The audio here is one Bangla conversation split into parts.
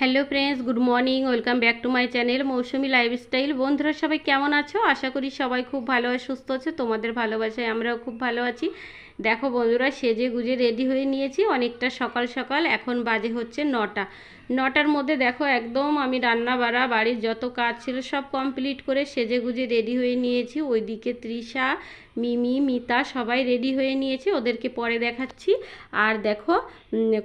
Hello friends, good morning. Welcome back to my channel Mousumi lifestyle. বন্ধুরা সবাই কেমন আছো? আশা করি সবাই খুব ভালো আর সুস্থ আছে। তোমাদের ভালোবাসায় আমরাও খুব ভালো আছি। দেখো বন্ধুরা, সেজে গুজে রেডি হয়ে নিয়েছি অনেকটা সকাল সকাল। এখন বাজে হচ্ছে 9টার মধ্যে দেখো একদম আমি রান্না বাড়া বাড়ির যত কাজ ছিল সব কমপ্লিট করে সেজে গুজে রেডি হয়ে নিয়েছি। ওইদিকে তৃষা, মিমি, মিতা সবাই রেডি হয়ে নিয়েছে, ওদেরকে পরে দেখাচ্ছি। আর দেখো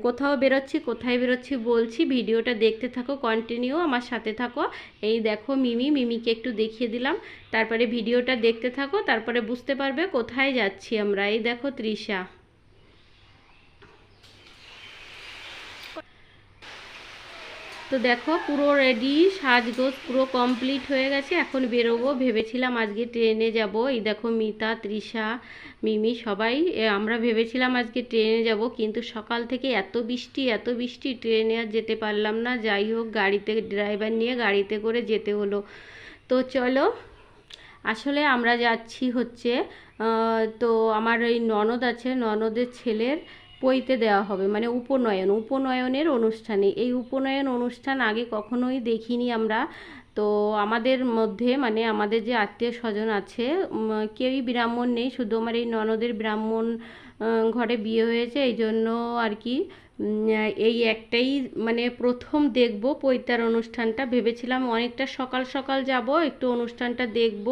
কোথাও বেরোচ্ছি, কোথায় বেরোচ্ছি বলছি, ভিডিওটা দেখতে থাকো, কন্টিনিউ আমার সাথে থাকো। এই দেখো মিমিকে একটু দেখিয়ে দিলাম, তারপরে ভিডিওটা দেখতে থাকো, তারপরে বুঝতে পারবে কোথায় যাচ্ছি আমরা। এই দেখো তৃষা। তো দেখো পুরো রেডি, সাজগোজ পুরো কমপ্লিট হয়ে গেছে। এখন বেরোবো, ভেবেছিলাম আজকে ট্রেনে যাব। এই দেখো মিতা, তৃষা, মিমি সবাই আমরা ভেবেছিলাম আজকে ট্রেনে যাব, কিন্তু সকাল থেকে এত বৃষ্টি ট্রেনে আর যেতে পারলাম না। যাই হোক, গাড়িতে ড্রাইভার নিয়ে গাড়িতে করে যেতে হলো। তো চলো, আসলে আমরা যাচ্ছি হচ্ছে তো আমার এই ননদ আছে, ননদের ছেলের পৈতে দেওয়া হবে, মানে উপনয়নের অনুষ্ঠানে। এই উপনয়ন অনুষ্ঠান আগে কখনোই দেখিনি আমরা। তো আমাদের মধ্যে মানে আমাদের যে আত্মীয় স্বজন আছে কেউই ব্রাহ্মণ নেই, শুধু আমার এই ননদের ব্রাহ্মণ ঘরে বিয়ে হয়েছে, এই জন্য আর কি এই একটাই মানে প্রথম দেখব পৈতার অনুষ্ঠানটা। ভেবেছিলাম অনেকটা সকাল সকাল যাব, একটু অনুষ্ঠানটা দেখব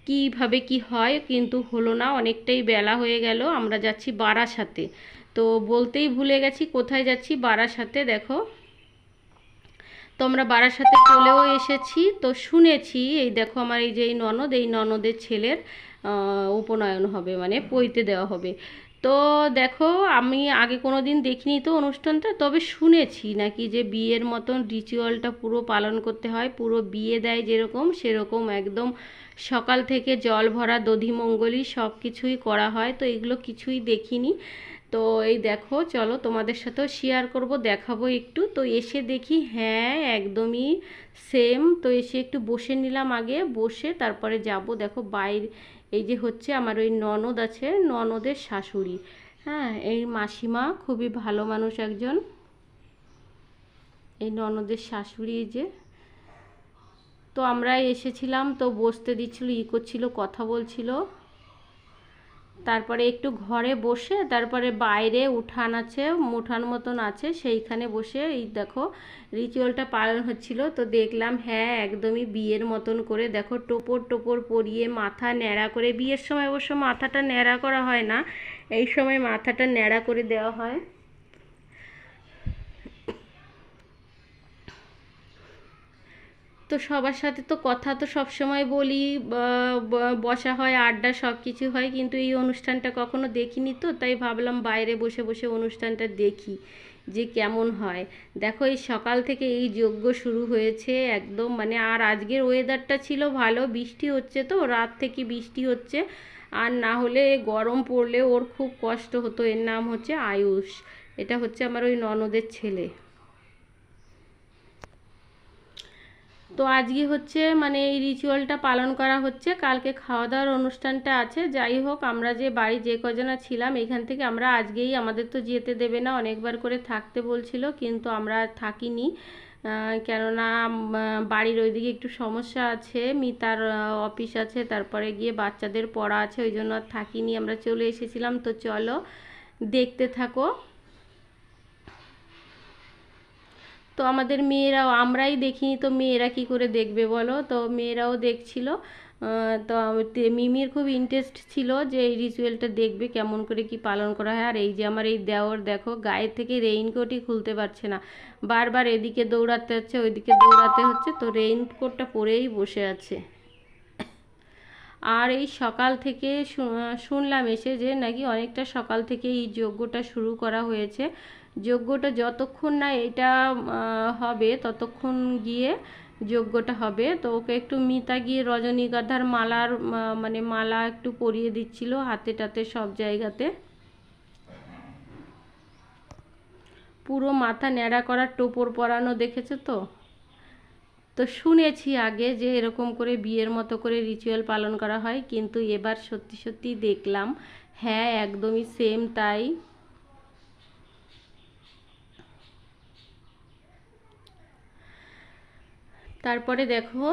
কীভাবে কি হয়, কিন্তু হলো না, অনেকটাই বেলা হয়ে গেল। আমরা যাচ্ছি বারাসাতে। তো বলতেই ভুলে গেছি কোথায় যাচ্ছি, বারাসাতে। দেখো, তো আমরা বারাসাতে চলেও এসেছি। তো শুনেছি, এই দেখো আমার এই যে এই ননদের ছেলের উপনয়ন হবে, মানে পৈতে দেওয়া হবে। তো দেখো, আমি আগে কোনো দিন দেখিনি তো অনুষ্ঠানটা, তবে শুনেছি নাকি যে বিয়ের মতন রিচুয়ালটা পুরো পালন করতে হয়, পুরো বিয়ে দেয় যেরকম সেরকম একদম সকাল থেকে জল ভরা দধিমঙ্গলি সব কিছুই করা হয়। তো এগুলো কিছুই দেখিনি। তো এই দেখো, চলো তোমাদের সাথেও শেয়ার করব, দেখাবো একটু। তো এসে দেখি হ্যাঁ একদমই সেম। তো এসে একটু বসে নিলাম, আগে বসে তারপরে যাব। দেখো বাইরে এই যে হচ্ছে আমার ওই ননদ আছে, ননদের শাশুড়ি। হ্যাঁ, এই মাসিমা খুবই ভালো মানুষ একজন, এই ননদের শাশুড়ি। যে তো আমরা এসেছিলাম, তো বসতে দিচ্ছিল, করছিল, কথা বলছিল। তারপরে একটু ঘরে বসে তারপরে বাইরে উঠান আছে, উঠান মতন আছে, সেইখানে বসে এই দেখো রিচুয়ালটা পালন হচ্ছিল। তো দেখলাম হ্যাঁ একদমই বিয়ের মতন করে, দেখো টোপর টোপর পরিয়ে মাথা ন্যাড়া করে, বিয়ের সময় অবশ্য মাথাটা ন্যাড়া করা হয় না, এই সময় মাথাটা ন্যাড়া করে দেওয়া হয়। তো সবার সাথে তো কথা তো সব সময় বলি, বসা হয়, আড্ডা সব কিছু হয়, কিন্তু এই অনুষ্ঠানটা কখনো দেখিনি, তো তাই ভাবলাম বাইরে বসে বসে অনুষ্ঠানটা দেখি যে কেমন হয়। দেখো এই সকাল থেকে এই যজ্ঞ শুরু হয়েছে একদম, মানে আর আজকের ওয়েদারটা ছিল ভালো, বৃষ্টি হচ্ছে, তো রাত থেকে বৃষ্টি হচ্ছে। আর না হলে গরম পড়লে ওর খুব কষ্ট হতো। এর নাম হচ্ছে আয়ুষ, এটা হচ্ছে আমার ওই ননদের ছেলে। তো আজকে হচ্ছে মানে এই রিচুয়ালটা পালন করা হচ্ছে, কালকে খাওয়া দাওয়ার অনুষ্ঠানটা আছে। যাই হোক, আমরা যে বাড়ি যে কজনা ছিলাম এখান থেকে আমরা আজকেই, আমাদের তো যেতে দেবে না, অনেকবার করে থাকতে বলছিল, কিন্তু আমরা থাকিনি। কেননা বাড়ির ওইদিকে একটু সমস্যা আছে, মিতার অফিস আছে, তারপরে গিয়ে বাচ্চাদের পড়া আছে, ওই জন্য আর থাকিনি, আমরা চলে এসেছিলাম। তো চলো দেখতে থাকো। তো আমাদের মেয়েরাও, আমরাই দেখিনি তো মেয়েরা কি করে দেখবে বলো, তো মেয়েরাও দেখছিল। তো মিমির খুব ইন্টারেস্ট ছিল যে এই রিচুয়ালটা দেখবে কেমন করে কি পালন করা হয়। আর এই যে আমার এই দেওর দেখো গায়ে থেকে রেইনকোটই খুলতে পারছে না, বারবার এদিকে দৌড়াতে হচ্ছে ওইদিকে দৌড়াতে হচ্ছে, তো রেইনকোটটা পরেই বসে আছে। আর এই সকাল থেকে শুনলাম এসে যে নাকি অনেকটা সকাল থেকে এই যজ্ঞটা শুরু করা হয়েছে। যজ্ঞটা যতক্ষণ না এটা হবে ততক্ষণ গিয়ে যজ্ঞটা হবে। তো ওকে একটু মিতা গিয়ে রজনীগন্ধার মালার মানে মালা একটু পরিয়ে দিচ্ছিল হাতে টাতে সব জায়গাতে। পুরো মাথা ন্যাড়া করার টোপর পরানো, দেখেছো তো? তো শুনেছি আগে যে এরকম করে বিয়ের মতো করে রিচুয়াল পালন করা হয়, কিন্তু এবার সত্যি সত্যি দেখলাম হ্যাঁ একদমই সেম তাই। তারপরে দেখো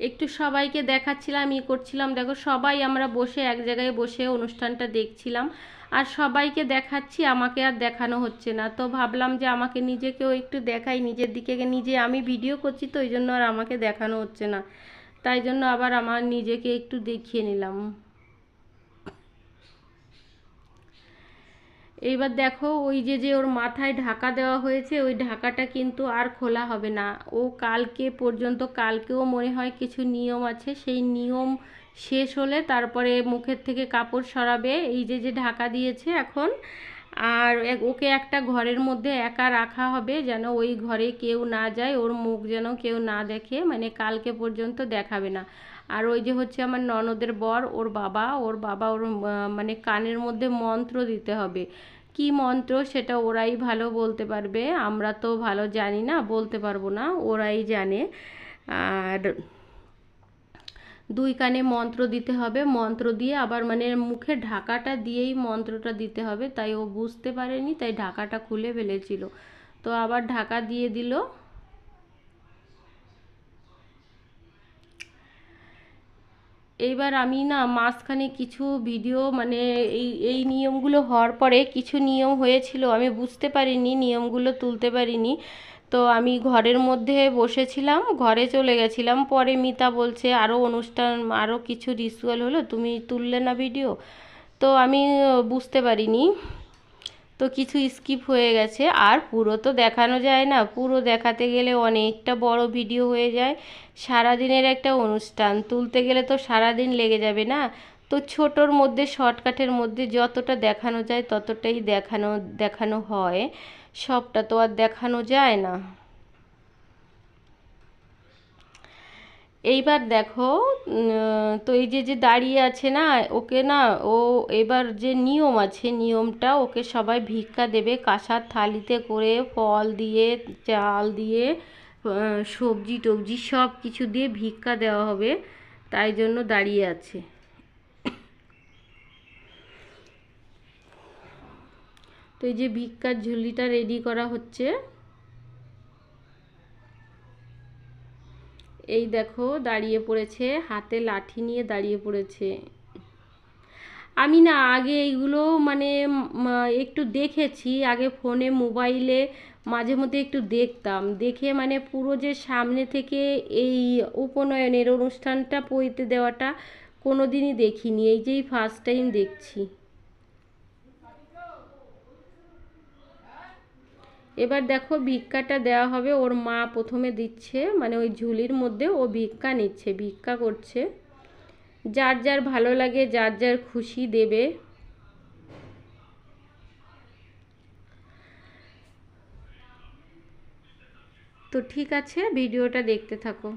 একটু সবাইকে দেখাচ্ছিলাম, করছিলাম, দেখো সবাই আমরা বসে এক জায়গায় বসে অনুষ্ঠানটা দেখছিলাম, আর সবাইকে দেখাচ্ছি, আমাকে আর দেখানো হচ্ছে না। তো ভাবলাম যে আমাকে নিজেকেও একটু দেখাই, নিজের দিকে নিজে, আমি ভিডিও করছি তো ওই জন্য আর আমাকে দেখানো হচ্ছে না, তাই জন্য আবার আমার নিজেকে একটু দেখিয়ে নিলাম। এইবার দেখো ওই যে ওর মাথায় ঢাকা দেওয়া হয়েছে, ওই ঢাকাটা কিন্তু আর খোলা হবে না। ও কালকে পর্যন্ত, কালকেও মনে হয় কিছু নিয়ম আছে, সেই নিয়ম শেষ হলে তারপরে মুখের থেকে কাপড় সরাবে। এই যে ঢাকা দিয়েছে এখন, আর ওকে একটা ঘরের মধ্যে একা রাখা হবে, যেন ওই ঘরে কেউ না যায়, ওর মুখ যেন কেউ না দেখে, মানে কালকে পর্যন্ত দেখাবে না। আর ওই যে হচ্ছে আমার ননদের বর, ওর বাবা ওর মানে কানের মধ্যে মন্ত্র দিতে হবে। কি মন্ত্র সেটা ওরাই ভালো বলতে পারবে, আমরা তো ভালো জানি না, বলতে পারবো না, ওরাই জানে। আর দুই কানে মন্ত্র দিতে হবে, মন্ত্র দিয়ে আবার মানে মুখে ঢাকাটা দিয়েই মন্ত্রটা দিতে হবে, তাই ও বুঝতে পারেনি, তাই ঢাকাটা খুলে ফেলেছিল, তো আবার ঢাকা দিয়ে দিল। এইবার আমি না মাঝখানে কিছু ভিডিও মানে এই নিয়মগুলো হওয়ার পরে কিছু নিয়ম হয়েছিল, আমি বুঝতে পারিনি, নিয়মগুলো তুলতে পারিনি। তো আমি ঘরের মধ্যে বসেছিলাম, ঘরে চলে গেছিলাম, পরে মিতা বলছে আরও অনুষ্ঠান, আরও কিছু রিচুয়াল হলো, তুমি তুললে না ভিডিও, তো আমি বুঝতে পারিনি, তো কিছু স্কিপ হয়ে গেছে। আর পুরো তো দেখানো যায় না, পুরো দেখাতে গেলে অনেকটা বড় ভিডিও হয়ে যায়, সারাদিনের একটা অনুষ্ঠান তুলতে গেলে তো সারাদিন লেগে যাবে না। তো ছোটোর মধ্যে, শর্টকাটের মধ্যে যতটা দেখানো যায় ততটাই দেখানো হয়, সবটা তো আর দেখানো যায় না। এইবার দেখো তো এই যে দাঁড়িয়ে আছে না, ওকে না, ও এবার যে নিয়ম আছে, নিয়মটা ওকে সবাই ভিক্ষা দেবে, কাঁসার থালিতে করে ফল দিয়ে, চাল দিয়ে, সবজি টবজি সব কিছু দিয়ে ভিক্ষা দেওয়া হবে, তাই জন্য দাঁড়িয়ে আছে। তো এই যে ভিক্ষার ঝুলিটা রেডি করা হচ্ছে, এই দেখো দাঁড়িয়ে পড়েছে, হাতে লাঠি নিয়ে দাঁড়িয়ে পড়েছে। আমি না আগে এইগুলো মানে একটু দেখেছি, আগে ফোনে মোবাইলে মাঝে মধ্যে একটু দেখতাম, দেখে মানে পুরো যে সামনে থেকে এই উপনয়নের অনুষ্ঠানটা পইতে দেওয়াটা কোনো দিনই দেখিনি, এই যেই ফার্স্ট টাইম দেখছি। এবার দেখো ভিক্ষাটা দেওয়া হবে, ওর মা প্রথমে দিচ্ছে, মানে ওই ঝুলির মধ্যে ও ভিক্ষা নিচ্ছে, ভিক্ষা করছে, যার যার ভালো লাগে, যার যার খুশি দেবে। তো ঠিক আছে, ভিডিওটা দেখতে থাকো।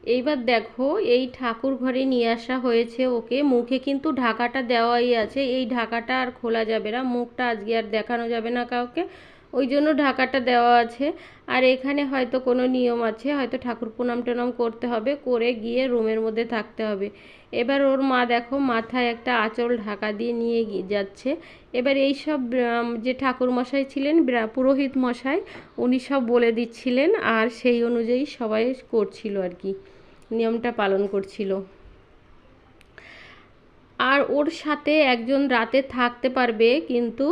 এইবার দেখো এই ঠাকুর ঘরে নিয়ে আসা হয়েছে ওকে, মুখে কিন্তু ঢাকাটা দেওয়াই আছে, এই ঢাকাটা আর খোলা যাবে না, মুখটা আজকে আর দেখানো যাবে না কাউকে, ওই জন্য ঢাকাটা দেওয়া আছে। আর এখানে হয়তো কোনো নিয়ম আছে, হয়তো ঠাকুর প্রণাম টনাম করতে হবে, করে গিয়ে রুমের মধ্যে থাকতে হবে। এবার ওর মা দেখো মাথায় একটা আঁচল ঢাকা দিয়ে নিয়ে যাচ্ছে। এবার এই সব যে ঠাকুর মশাই ছিলেন, পুরোহিত মশাই, উনি সব বলে দিচ্ছিলেন আর সেই অনুযায়ী সবাই করছিল আর কি, নিয়মটা পালন করছিল। আর ওর সাথে একজন রাতে থাকতে পারবে, কিন্তু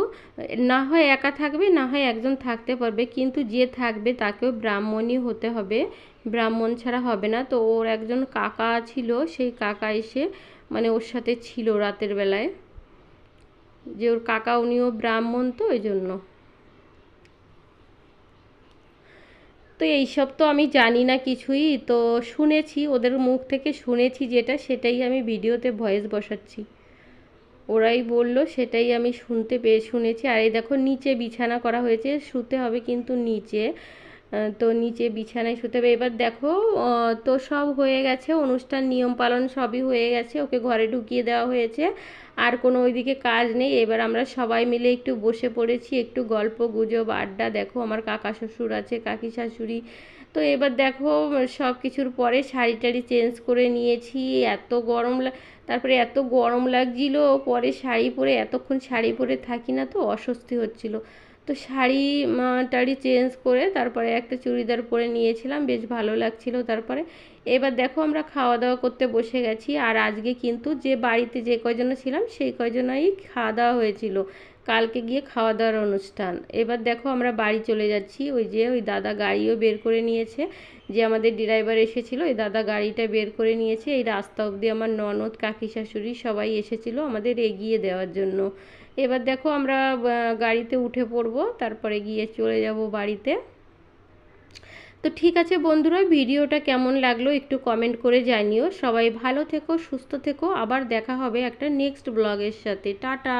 না হয় একা থাকবে, না হয় একজন থাকতে পারবে, কিন্তু যে থাকবে তাকেও ব্রাহ্মণই হতে হবে, ব্রাহ্মণ ছাড়া হবে না। তো ওর একজন কাকা ছিল, সেই কাকা এসে মানে ওর সাথে ছিল রাতের বেলায়, যে ওর কাকা উনিও ব্রাহ্মণ, তো ওই জন্য। তো এইসব তো আমি জানি না কিছুই, তো শুনেছি ওদের মুখ থেকে, শুনেছি যেটা সেটাই আমি ভিডিওতে ভয়েস বসাচ্ছি, ওরাই বলল সেটাই আমি শুনেছি। আর এই দেখো নিচে বিছানা করা হয়েছে, শুতে হবে কিন্তু নিচে, তো নিচে বিছানায় শুতে হবে। এবার দেখো তো সব হয়ে গেছে, অনুষ্ঠান নিয়ম পালন সবই হয়ে গেছে, ওকে ঘরে ঢুকিয়ে দেওয়া হয়েছে, আর কোনো ওইদিকে কাজ নেই। এবার আমরা সবাই মিলে একটু বসে পড়েছি, একটু গল্প গুজব আড্ডা। দেখো আমার কাকা শ্বশুর আছে, কাকি শাশুড়ি। তো এবার দেখো সব কিছুর পরে শাড়ি টাড়ি চেঞ্জ করে নিয়েছি, এত গরম তারপরে এত গরম লাগছিল, পরে শাড়ি পরে এতক্ষণ শাড়ি পরে থাকি না, তো অস্বস্তি হচ্ছিল, তো শাড়ি টাড়ি চেঞ্জ করে তারপরে একটা চুড়িদার পরে নিয়েছিলাম, বেশ ভালো লাগছিল। তারপরে এবার দেখো আমরা খাওয়া দাওয়া করতে বসে গেছি। আর আজকে কিন্তু যে বাড়িতে যে কয়জন ছিলাম সেই কয়জনই খাওয়া দাওয়া হয়েছিল, কালকে গিয়ে খাওয়া দাওয়ার অনুষ্ঠান। এবার দেখো আমরা বাড়ি চলে যাচ্ছি, ওই যে ওই দাদা গাড়িও বের করে নিয়েছে, যে আমাদের ড্রাইভার এসেছিল ওই দাদা গাড়িটা বের করে নিয়েছে। এই রাস্তা অবধি আমার ননদ, কাকি শাশুড়ি সবাই এসেছিল আমাদের এগিয়ে দেওয়ার জন্য। এবার দেখো আমরা গাড়িতে উঠে পড়বো, তারপরে গিয়ে চলে যাব বাড়িতে। তো ঠিক আছে বন্ধুরা, ভিডিওটা কেমন লাগলো একটু কমেন্ট করে জানিও। সবাই ভালো থেকো, সুস্থ থেকো, আবার দেখা হবে একটা নেক্সট ব্লগের সাথে। টাটা।